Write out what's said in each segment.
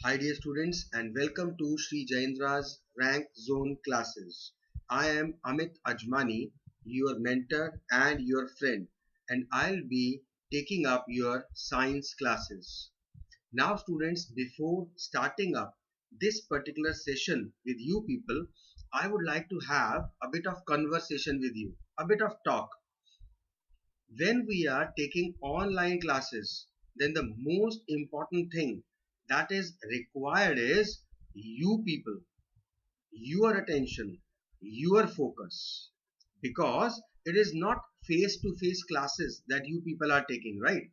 Hi dear students and welcome to Sri Jayendra's Rank Zone classes. I am Amit Ajmani, your mentor and your friend, and I'll be taking up your science classes. Now students, before starting up this particular session with you people, I would like to have a bit of conversation with you, a bit of talk. When we are taking online classes, then the most important thing that is required is you people, your attention, your focus, because it is not face to face classes that you people are taking, right?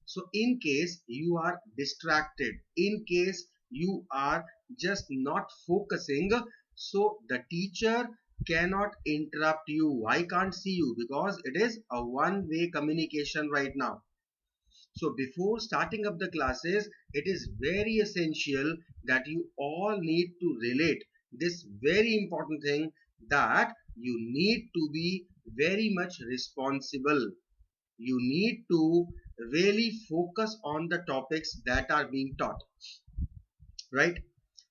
So in case you are distracted, in case you are just not focusing, so the teacher cannot interrupt you. I can't see you because it is a one way communication right now. So before starting up the classes, it is very essential that you all need to relate this very important thing, that you need to be very much responsible. You need to really focus on the topics that are being taught, right?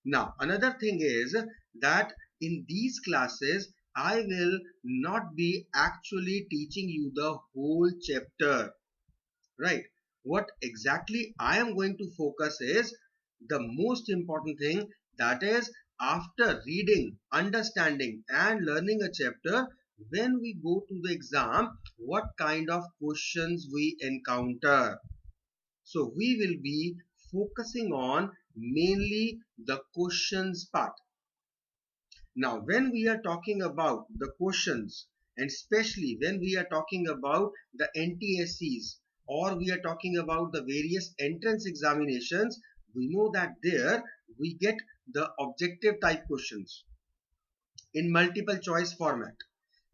Now, another thing is that in these classes, I will not be actually teaching you the whole chapter, right? What exactly I am going to focus is the most important thing, that is, after reading, understanding and learning a chapter, when we go to the exam, what kind of questions we encounter. So we will be focusing on mainly the questions part. Now, when we are talking about the questions, and especially when we are talking about the NTSCs, or we are talking about the various entrance examinations, we know that there we get the objective type questions in multiple choice format.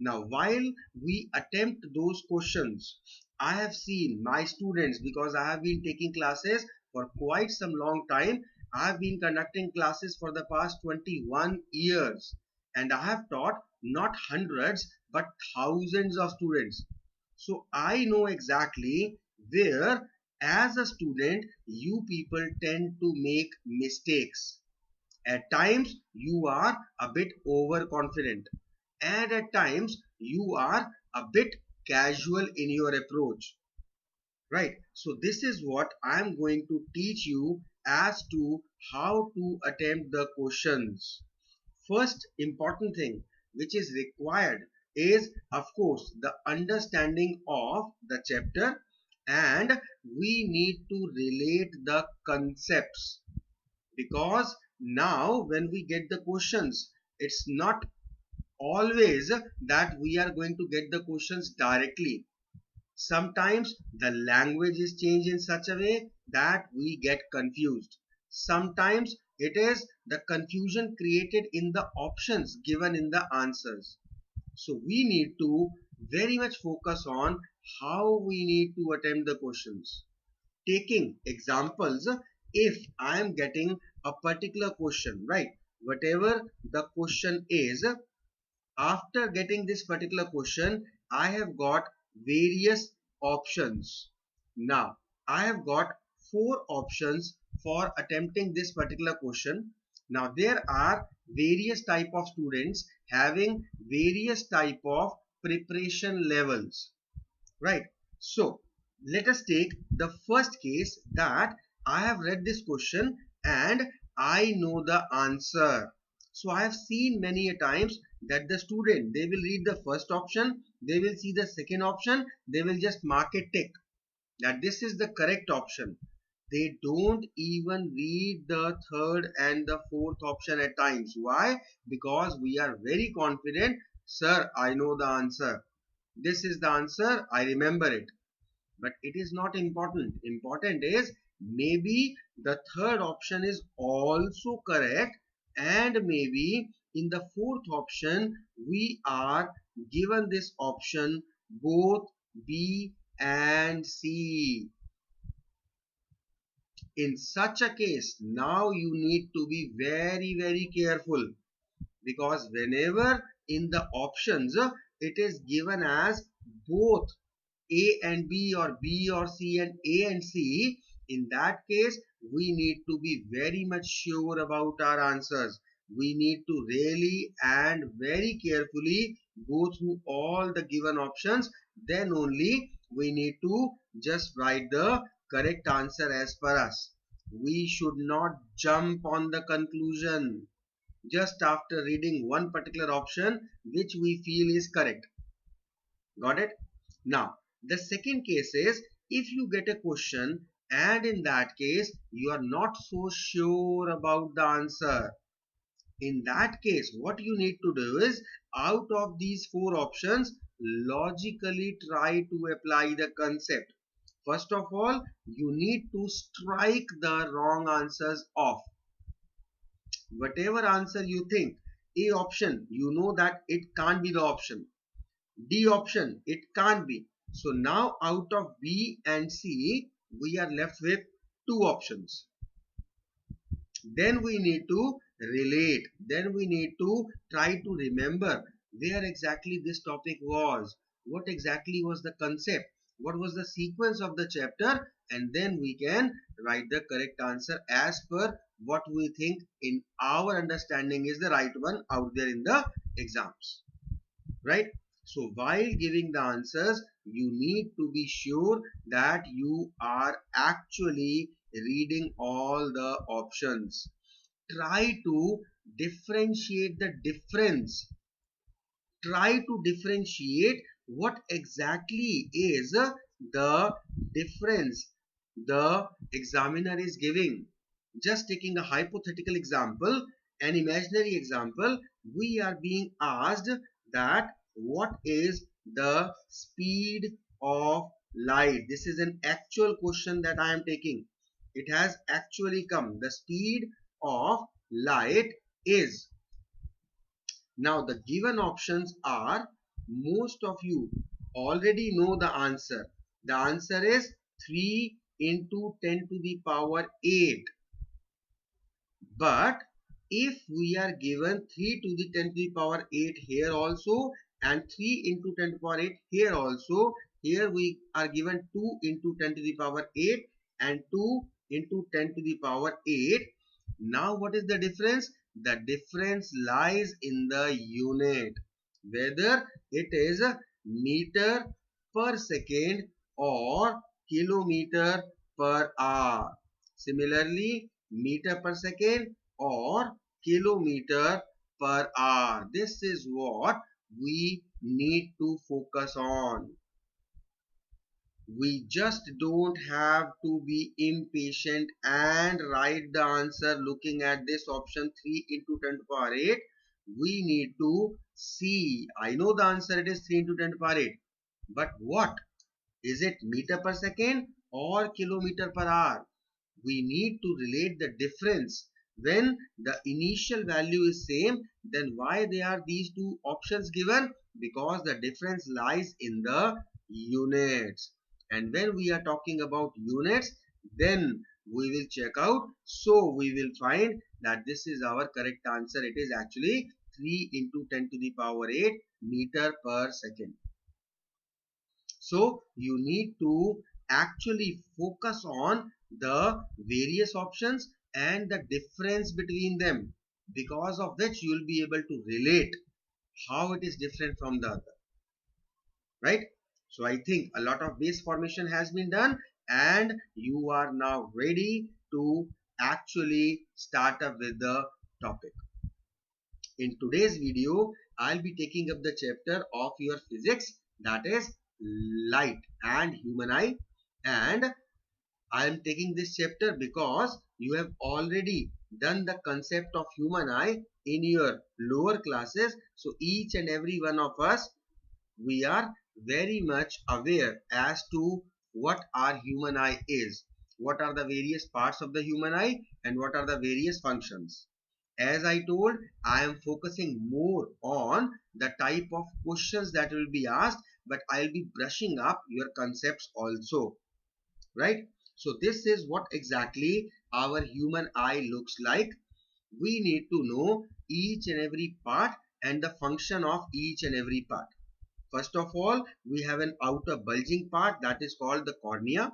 Now, while we attempt those questions, I have seen my students, because I have been taking classes for quite some long time. I have been conducting classes for the past 21 years, and I have taught not hundreds but thousands of students. So I know exactly where, as a student, you people tend to make mistakes. At times you are a bit overconfident, and at times you are a bit casual in your approach, right? So this is what I am going to teach you as to how to attempt the questions. First important thing which is required is, of course, the understanding of the chapter, and we need to relate the concepts, because now when we get the questions, it's not always that we are going to get the questions directly. Sometimes the language is changed in such a way that we get confused. Sometimes it is the confusion created in the options given in the answers. So we need to very much focus on how we need to attempt the questions. Taking examples, if I am getting a particular question, right? Whatever the question is, after getting this particular question, I have got various options. Now, I have got four options for attempting this particular question. Now, there are various type of students having various type of preparation levels, right? So, let us take the first case, that I have read this question and I know the answer. So I have seen many a times that the student, they will read the first option, they will see the second option, they will just mark a tick that this is the correct option. They don't even read the third and the fourth option at times. Why? Because we are very confident, sir, I know the answer. This is the answer, I remember it. But it is not important. Important is, maybe the third option is also correct, and maybe in the fourth option we are given this option both B and C. In such a case, now you need to be very careful, because whenever in the options it is given as both A and B, or B or C and A and C, in that case we need to be very much sure about our answers. We need to really and very carefully go through all the given options. Then only we need to just write the correct answer as per us. We should not jump on the conclusion just after reading one particular option which we feel is correct. Got it? Now, the second case is if you get a question and in that case you are not so sure about the answer. In that case, what you need to do is out of these four options, logically try to apply the concept. First of all, you need to strike the wrong answers off. Whatever answer you think, A option, you know that it can't be the option. D option, it can't be. So now out of B and C, we are left with two options. Then we need to relate. Then we need to try to remember where exactly this topic was. What exactly was the concept? What was the sequence of the chapter? And then we can write the correct answer as per what we think in our understanding is the right one out there in the exams. Right? So while giving the answers, you need to be sure that you are actually reading all the options. Try to differentiate the difference. Try to differentiate what exactly is the difference the examiner is giving. Just taking a hypothetical example, an imaginary example, we are being asked that what is the speed of light. This is an actual question that I am taking. It has actually come. The speed of light is. Now the given options are, most of you already know the answer. The answer is 3 into 10 to the power 8. But if we are given 3 to the 10 to the power 8 here also and 3 into 10 to the power 8 here also, here we are given 2 into 10 to the power 8 and 2 into 10 to the power 8. Now what is the difference? The difference lies in the unit, whether it is meter per second or kilometer per hour. Similarly, meter per second or kilometer per hour. This is what we need to focus on. We just don't have to be impatient and write the answer looking at this option 3 into 10 to the power 8. We need to see. I know the answer, it is 3 into 10 to the power 8. But what? Is it meter per second or kilometer per hour? We need to relate the difference. When the initial value is same, then why there are these two options given? Because the difference lies in the units. And when we are talking about units, then we will check out. So we will find that this is our correct answer. It is actually 3 into 10 to the power 8 meter per second. So you need to actually focus on the various options and the difference between them, because of which you will be able to relate how it is different from the other. Right? So I think a lot of base formation has been done and you are now ready to actually start up with the topic. In today's video, I'll be taking up the chapter of your physics, that is light and human eye, and I am taking this chapter because you have already done the concept of human eye in your lower classes. So each and every one of us, we are very much aware as to what our human eye is, what are the various parts of the human eye and what are the various functions. As I told, I am focusing more on the type of questions that will be asked, but I'll be brushing up your concepts also, right? So this is what exactly our human eye looks like. We need to know each and every part and the function of each and every part. First of all, we have an outer bulging part that is called the cornea.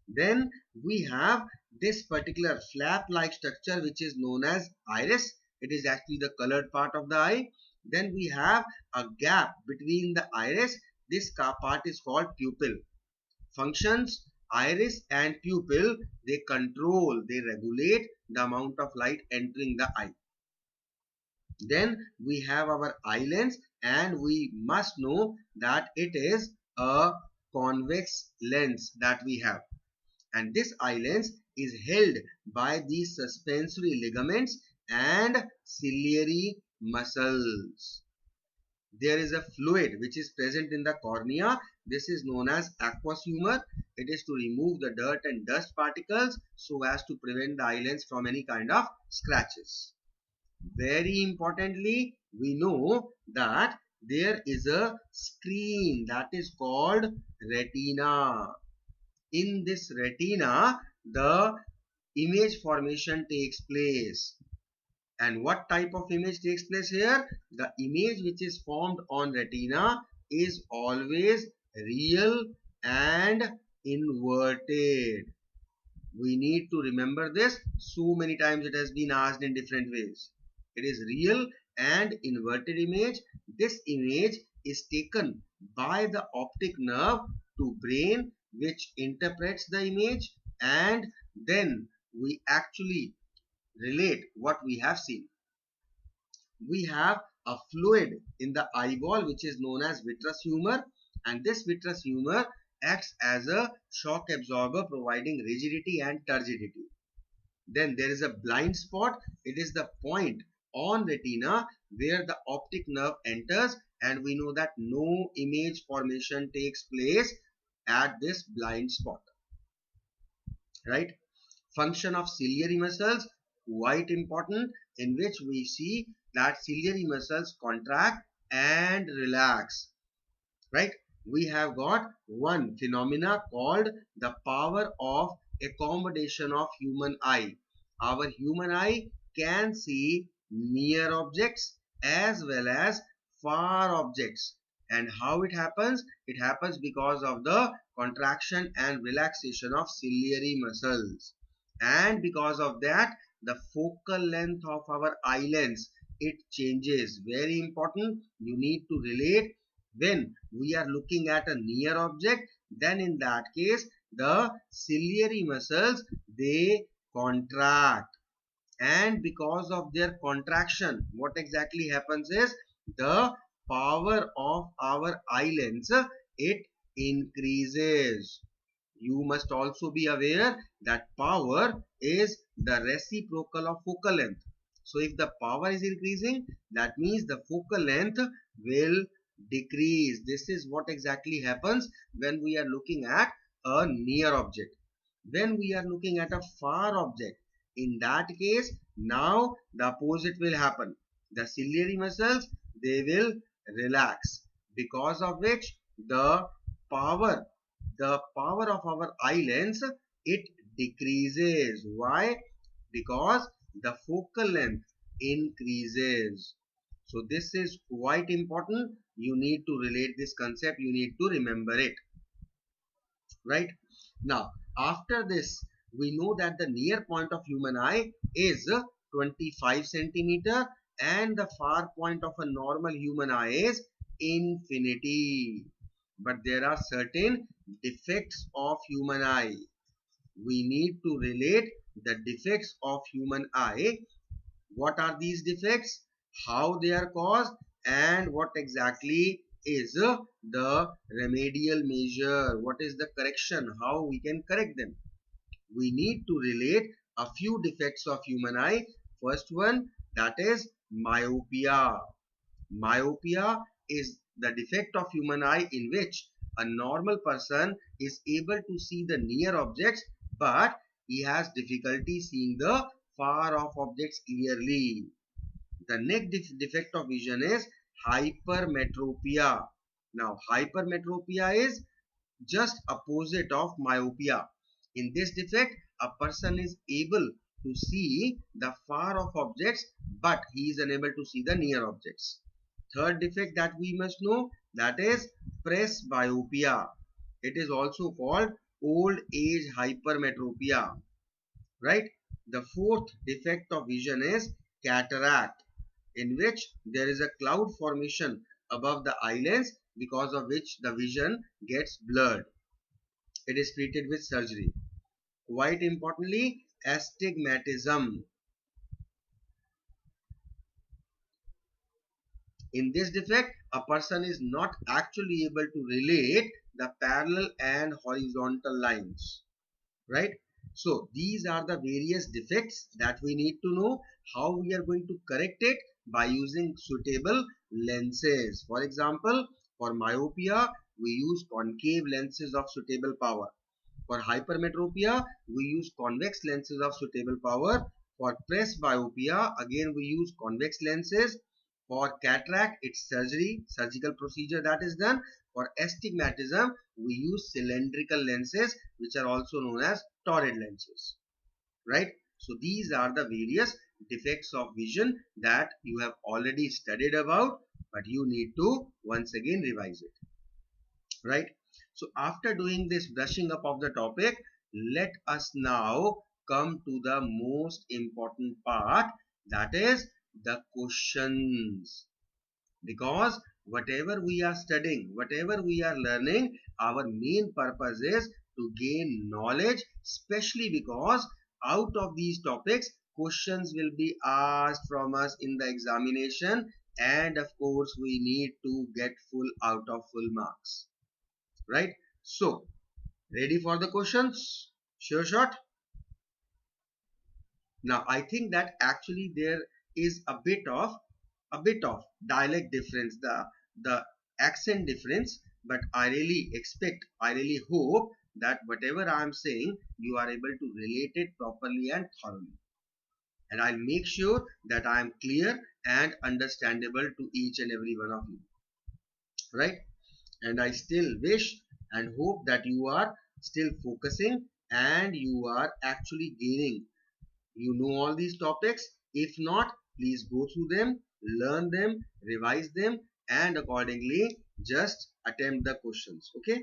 Then we have this particular flap-like structure which is known as iris. It is actually the colored part of the eye. Then we have a gap between the iris. This part is called pupil. Functions: iris and pupil, they control, they regulate the amount of light entering the eye. Then we have our eye lens, and we must know that it is a convex lens that we have, and this eye lens is held by these suspensory ligaments and ciliary muscles. There is a fluid which is present in the cornea. This is known as aqueous humor. It is to remove the dirt and dust particles so as to prevent the eye lens from any kind of scratches. Very importantly, we know that there is a screen that is called retina. In this retina, the image formation takes place. And what type of image takes place here? The image which is formed on retina is always real and inverted. We need to remember this. So many times it has been asked in different ways. It is real and inverted image. This image is taken by the optic nerve to brain, which interprets the image, and then we actually relate what we have seen. We have a fluid in the eyeball which is known as vitreous humor, and this vitreous humor acts as a shock absorber, providing rigidity and turgidity. Then there is a blind spot. It is the point on retina where the optic nerve enters, and we know that no image formation takes place at this blind spot, right? Function of ciliary muscles, quite important, in which we see that ciliary muscles contract and relax, right? We have got one phenomena called the power of accommodation of human eye. Our human eye can see near objects as well as far objects. And how it happens? It happens because of the contraction and relaxation of ciliary muscles. And because of that, the focal length of our eye lens, it changes. Very important. You need to relate when we are looking at a near object, then in that case the ciliary muscles, they contract, and because of their contraction, what exactly happens is the power of our eye lens, it increases. You must also be aware that power is the reciprocal of focal length. So if the power is increasing, that means the focal length will decrease. This is what exactly happens when we are looking at a near object. When we are looking at a far object, in that case, now the opposite will happen. The ciliary muscles, they will relax, because of which power the power of our eye lens, it decreases. Why? Because the focal length increases. So this is quite important. You need to relate this concept. You need to remember it. Right? Now, after this, we know that the near point of human eye is 25 centimeter, and the far point of a normal human eye is infinity. But there are certain defects of human eye. We need to relate the defects of human eye. What are these defects? How they are caused? And what exactly is the remedial measure? What is the correction? How we can correct them? We need to relate a few defects of human eye. First one, that is myopia. Myopia is the defect of human eye in which a normal person is able to see the near objects, but he has difficulty seeing the far off objects clearly. The next defect of vision is hypermetropia. Now, hypermetropia is just opposite of myopia. In this defect, a person is able to see the far off objects, but he is unable to see the near objects. Third defect that we must know, that is presbyopia. It is also called old age hypermetropia. right? The fourth defect of vision is cataract, in which there is a cloud formation above the eyelids because of which the vision gets blurred. It is treated with surgery. Quite importantly, astigmatism. In this defect, a person is not actually able to relate the parallel and horizontal lines, right? So these are the various defects that we need to know how we are going to correct it by using suitable lenses. For example, for myopia, we use concave lenses of suitable power. For hypermetropia, we use convex lenses of suitable power. For presbyopia, again we use convex lenses. For cataract, it's surgical procedure that is done. For astigmatism, we use cylindrical lenses, which are also known as toric lenses, right? So these are the various defects of vision that you have already studied about, but you need to once again revise it, right? So after doing this brushing up of the topic, let us now come to the most important part, that is the questions. Because whatever we are studying, whatever we are learning, our main purpose is to gain knowledge, especially because out of these topics questions will be asked from us in the examination, and of course we need to get full out of full marks, right? So ready for the questions? Sure shot. Now I think that actually there is a bit of dialect difference, the accent difference, but I really hope that whatever I am saying you are able to relate it properly and thoroughly, and I'll make sure that I am clear and understandable to each and every one of you, right? And I still wish and hope that you are still focusing and you are actually gaining. You know all these topics. If not, please go through them, learn them, revise them, and accordingly just attempt the questions. Okay.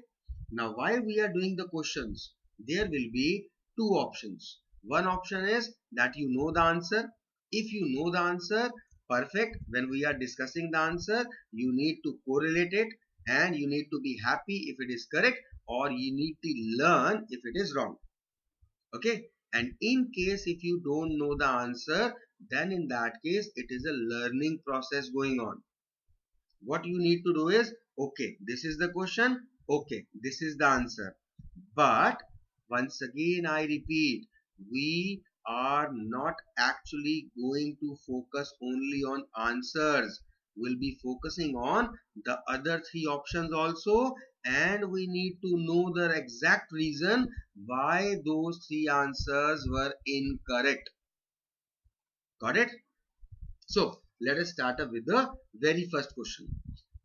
Now, while we are doing the questions, there will be two options. One option is that you know the answer. If you know the answer, perfect. When we are discussing the answer, you need to correlate it and you need to be happy if it is correct, or you need to learn if it is wrong. Okay. And in case if you don't know the answer, then in that case it is a learning process going on. What you need to do is, okay, this is the question, okay, this is the answer, but once again I repeat, we are not actually going to focus only on answers. We'll be focusing on the other three options also, and we need to know the exact reason why those three answers were incorrect. Got it? So let us start up with the very first question.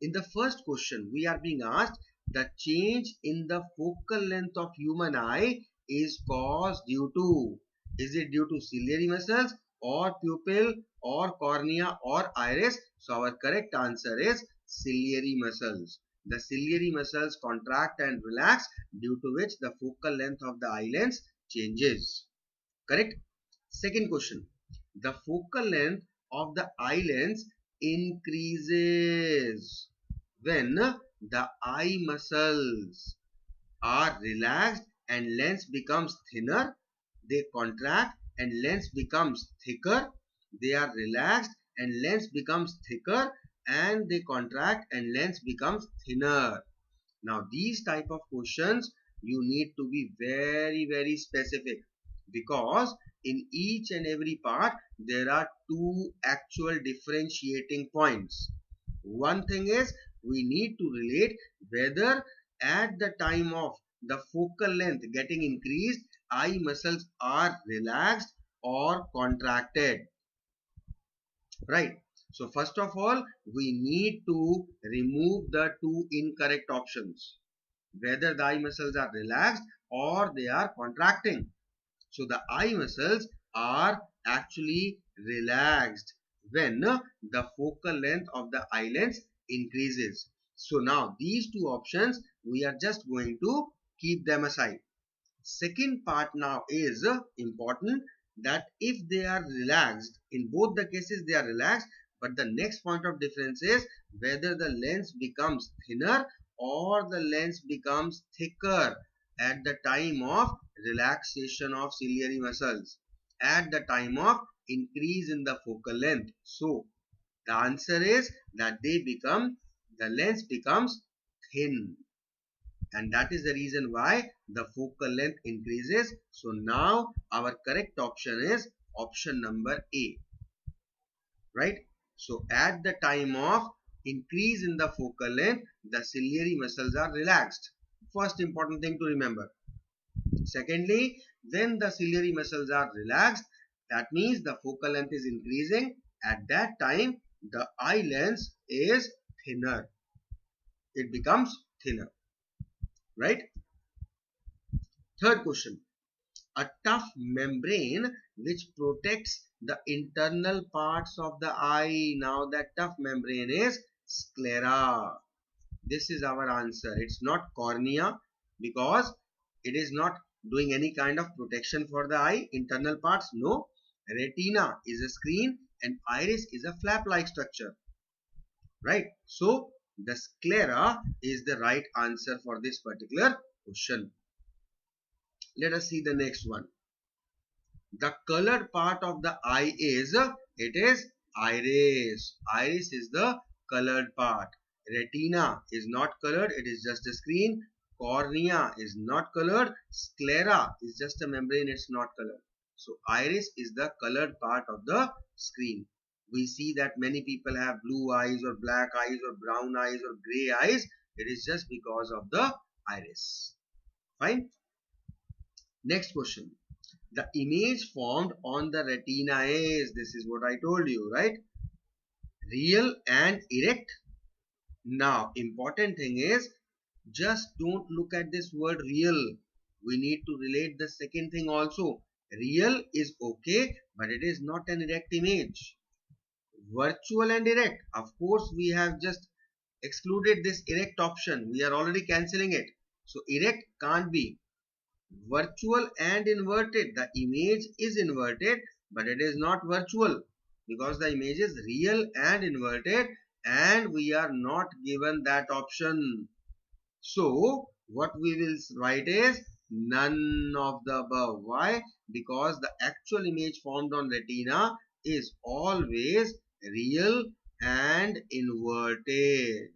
In the first question, we are being asked, the change in the focal length of human eye is caused due to, is it due to ciliary muscles or pupil or cornea or iris? So our correct answer is ciliary muscles. The ciliary muscles contract and relax, due to which the focal length of the eyelids changes. Correct? Second question. The focal length of the eyelids increases when the eye muscles are relaxed and lens becomes thinner. They contract and lens becomes thicker. They are relaxed and lens becomes thicker, and they contract and lens becomes thinner. Now these type of questions you need to be very specific, because in each and every part there are two actual differentiating points. One thing is, we need to relate whether at the time of the focal length getting increased, eye muscles are relaxed or contracted, right? So first of all, we need to remove the two incorrect options, whether the eye muscles are relaxed or they are contracting. So the eye muscles are actually relaxed when the focal length of the eyelids increases. So now these two options we are just going to keep them aside. Second part now is important, that if they are relaxed, in both the cases they are relaxed, but the next point of difference is whether the lens becomes thinner or the lens becomes thicker at the time of relaxation of ciliary muscles, at the time of increase in the focal length. So the answer is that the lens becomes thin, and that is the reason why the focal length increases. So now our correct option is option number A, right? So at the time of increase in the focal length, the ciliary muscles are relaxed. First important thing to remember. Secondly, when the ciliary muscles are relaxed, that means the focal length is increasing. At that time, the eye lens is thinner. It becomes thinner, right? Third question. A tough membrane which protects the internal parts of the eye. Now that tough membrane is sclera. This is our answer. It's not cornea because it is not doing any kind of protection for the eye, internal parts. No. Retina is a screen and iris is a flap-like structure. Right? So the sclera is the right answer for this particular question. Let us see the next one. The colored part of the eye is, it is iris. Iris is the colored part. Retina is not colored, it is just a screen. Cornea is not colored. Sclera is just a membrane, it's not colored. So iris is the colored part of the screen. We see that many people have blue eyes or black eyes or brown eyes or gray eyes. It is just because of the iris. Fine. Next question. The image formed on the retina is, this is what I told you, right? Real and erect. Now, important thing is, just don't look at this word real. We need to relate the second thing also. Real is okay, but it is not an erect image. Virtual and erect. Of course, we have just excluded this erect option. We are already cancelling it. So, erect can't be. Virtual and inverted. The image is inverted, but it is not virtual because the image is real and inverted, and we are not given that option. So what we will write is none of the above. Why? Because the actual image formed on retina is always real and inverted.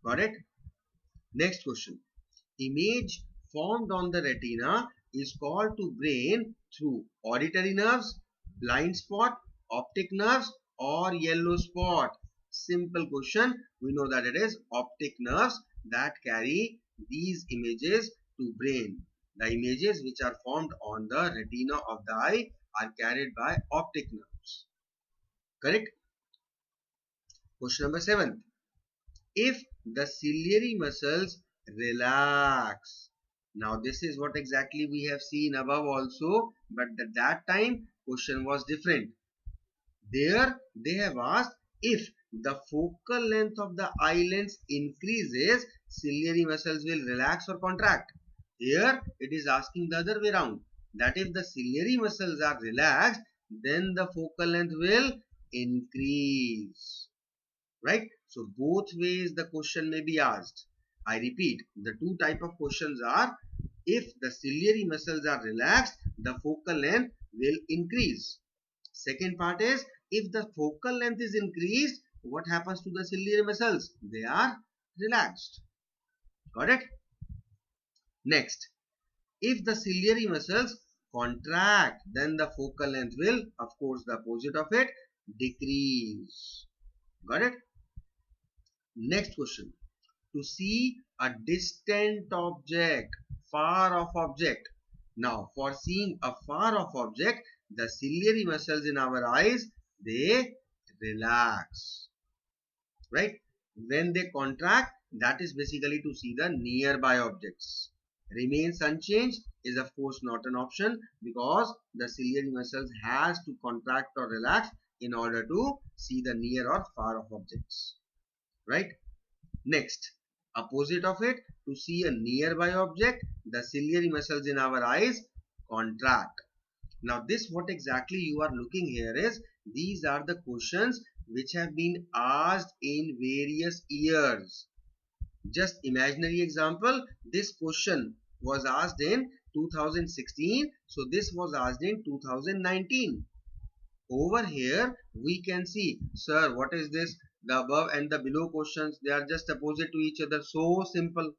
Got it? Next question. Image formed on the retina is called to brain through auditory nerves, blind spot, optic nerves, or yellow spot. Simple question. We know that it is optic nerves that carry these images to brain. The images which are formed on the retina of the eye are carried by optic nerves. Correct? Question number 7. If the ciliary muscles relax. Now this is what exactly we have seen above also, but at that time question was different. There they have asked if the focal length of the eye lens increases, ciliary muscles will relax or contract. Here it is asking the other way around, that if the ciliary muscles are relaxed, then the focal length will increase. Right? So both ways the question may be asked. I repeat, the two type of questions are, if the ciliary muscles are relaxed, the focal length will increase. Second part is, if the focal length is increased, what happens to the ciliary muscles? They are relaxed. Got it? Next, if the ciliary muscles contract, then the focal length will, of course, the opposite of it, decrease. Got it? Next question. To see a distant object, far off object. Now, for seeing a far off object, the ciliary muscles in our eyes, they relax. Right? When they contract, that is basically to see the nearby objects. Remains unchanged is of course not an option because the ciliary muscles has to contract or relax in order to see the near or far off objects. Right? Next, opposite of it, to see a nearby object, the ciliary muscles in our eyes contract. Now this what exactly you are looking here is, these are the questions which have been asked in various years. Just imaginary example, this question was asked in 2016, so this was asked in 2019. Over here we can see, sir, what is this? The above and the below questions, they are just opposite to each other, so simple.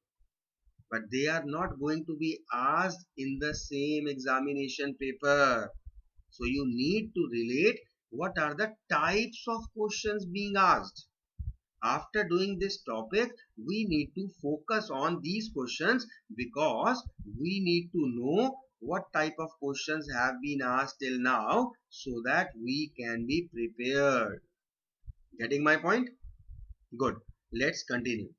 But they are not going to be asked in the same examination paper. So you need to relate what are the types of questions being asked. After doing this topic, we need to focus on these questions, because we need to know what type of questions have been asked till now, so that we can be prepared. Getting my point? Good. Let's continue.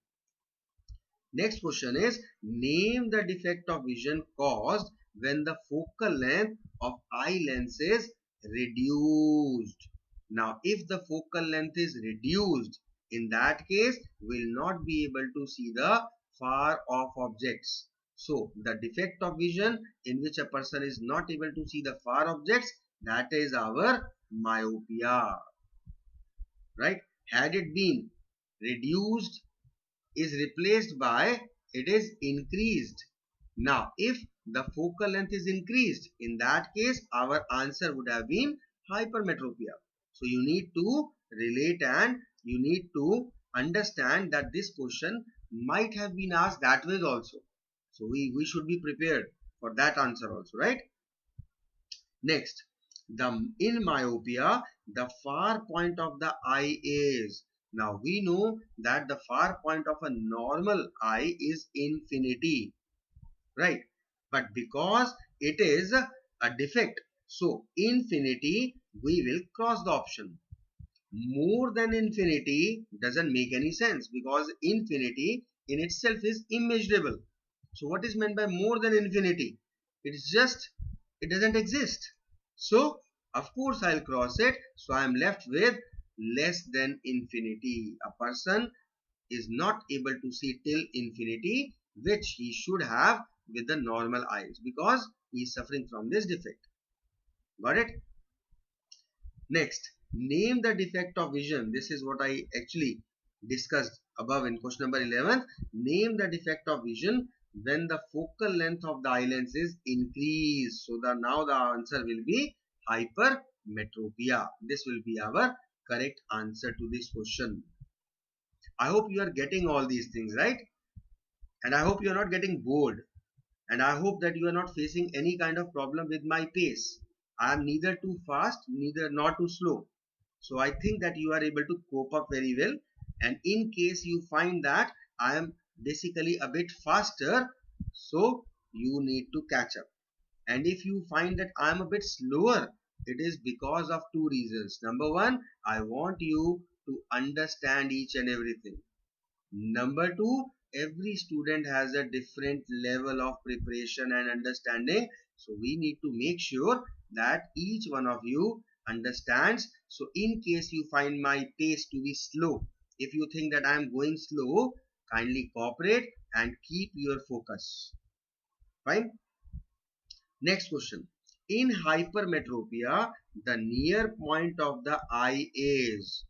Next question is, name the defect of vision caused when the focal length of eye lens is reduced. Now, if the focal length is reduced, in that case, we'll not be able to see the far off objects. So, the defect of vision in which a person is not able to see the far objects, that is our myopia. Right? Had it been reduced, is replaced by, it is increased. Now, if the focal length is increased, in that case, our answer would have been hypermetropia. So, you need to relate and you need to understand that this question might have been asked that way also. So, we should be prepared for that answer also, right? Next, in myopia, the far point of the eye is, now we know that the far point of a normal eye is infinity, right? But because it is a defect, so infinity, we will cross the option. More than infinity doesn't make any sense, because infinity in itself is immeasurable. So what is meant by more than infinity? It's just, it doesn't exist. So of course I'll cross it. So I'm left with less than infinity. A person is not able to see till infinity, which he should have with the normal eyes, because he is suffering from this defect. Got it? Next, name the defect of vision. This is what I actually discussed above in question number 11. Name the defect of vision when the focal length of the eye lens is increased. So now the answer will be hypermetropia. This will be our correct answer to this question. I hope you are getting all these things right, and I hope you are not getting bored, and I hope that you are not facing any kind of problem with my pace. I am neither too fast, neither nor too slow. So I think that you are able to cope up very well. And in case you find that I am basically a bit faster, so you need to catch up. And if you find that I am a bit slower, it is because of two reasons. Number one, I want you to understand each and everything. Number two, every student has a different level of preparation and understanding. So we need to make sure that each one of you understands. So in case you find my pace to be slow, if you think that I am going slow, kindly cooperate and keep your focus. Fine. Next question. In hypermetropia, the near point of the eye is,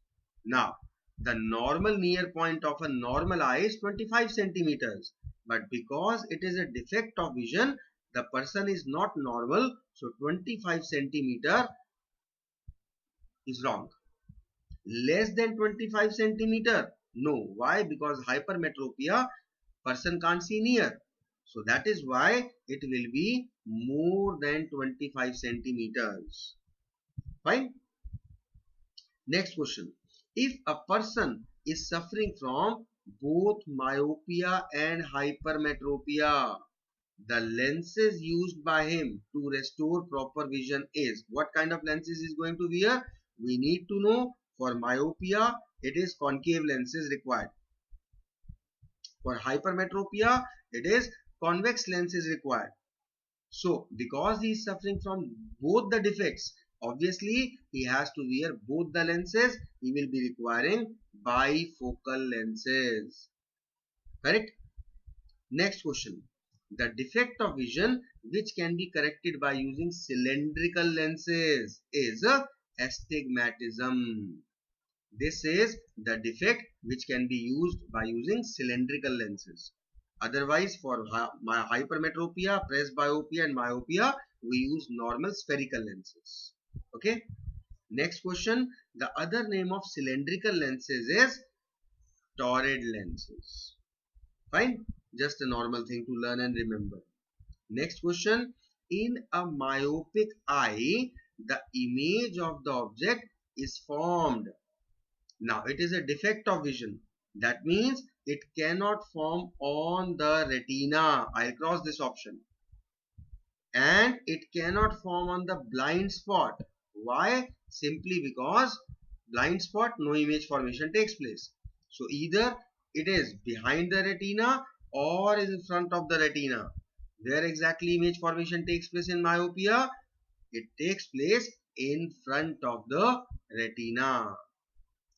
now the normal near point of a normal eye is 25 centimeters, but because it is a defect of vision, the person is not normal, so 25 centimeter is wrong. Less than 25 centimeter, no. Why? Because hypermetropia, person can't see near. So that is why it will be more than 25 centimeters. Fine. Next question. If a person is suffering from both myopia and hypermetropia, the lenses used by him to restore proper vision is, what kind of lenses is going to wear? We need to know. For myopia, it is concave lenses required. For hypermetropia, it is convex lenses required. So, because he is suffering from both the defects, obviously he has to wear both the lenses. He will be requiring bifocal lenses. Correct? Next question. The defect of vision which can be corrected by using cylindrical lenses is astigmatism. This is the defect which can be used by using cylindrical lenses. Otherwise, for hypermetropia, presbyopia and myopia, we use normal spherical lenses. Okay. Next question. The other name of cylindrical lenses is toric lenses. Fine. Just a normal thing to learn and remember. Next question. In a myopic eye, the image of the object is formed. Now, it is a defect of vision. That means it cannot form on the retina. I'll cross this option. And it cannot form on the blind spot. Why? Simply because blind spot, no image formation takes place. So either it is behind the retina or is in front of the retina. Where exactly image formation takes place in myopia? It takes place in front of the retina.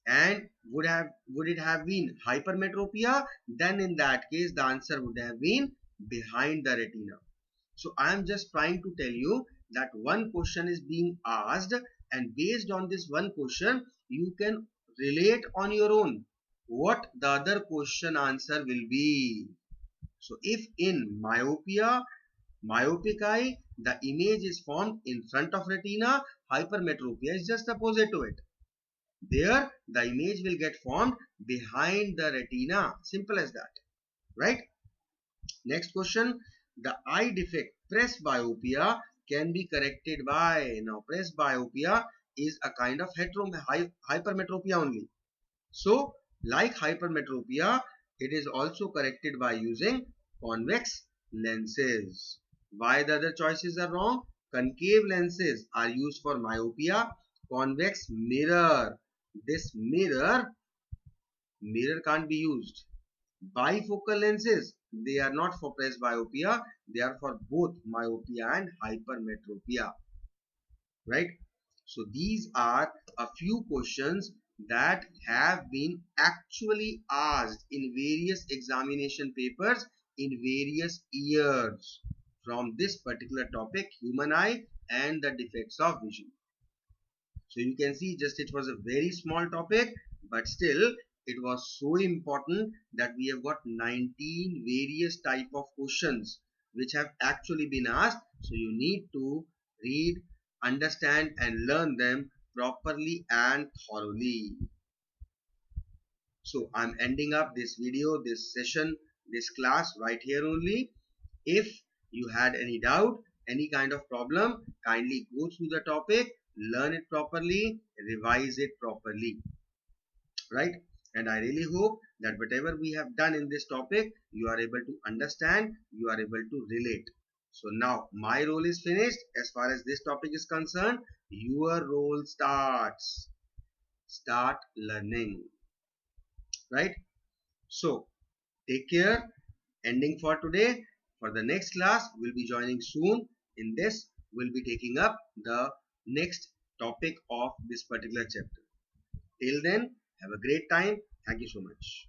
And would it have been hypermetropia? Then in that case the answer would have been behind the retina. So I am just trying to tell you that one question is being asked, and based on this one question you can relate on your own what the other question answer will be. So if in myopic eye, the image is formed in front of retina, hypermetropia is just opposite to it. There the image will get formed behind the retina. Simple as that, right? Next question. The eye defect presbyopia can be corrected by. Now presbyopia is a kind of hypermetropia only. So like hypermetropia, it is also corrected by using convex lenses. Why the other choices are wrong? Concave lenses are used for myopia. Convex mirror. This mirror can't be used. Bifocal lenses, they are not for presbyopia, they are for both myopia and hypermetropia, right? So these are a few questions that have been actually asked in various examination papers in various years from this particular topic, human eye and the defects of vision. So you can see just it was a very small topic, but still it was so important that we have got 19 various type of questions which have actually been asked. So you need to read, understand and learn them properly and thoroughly. So I'm ending up this video, this session, this class right here only. If you had any doubt, any kind of problem, kindly go through the topic, learn it properly, revise it properly, right? And I really hope that whatever we have done in this topic, you are able to understand, you are able to relate. So now my role is finished as far as this topic is concerned. Your role starts. Start learning, right? So take care. Ending for today. For the next class, we'll be joining soon. In this, we'll be taking up the next topic of this particular chapter. Till then, have a great time. Thank you so much.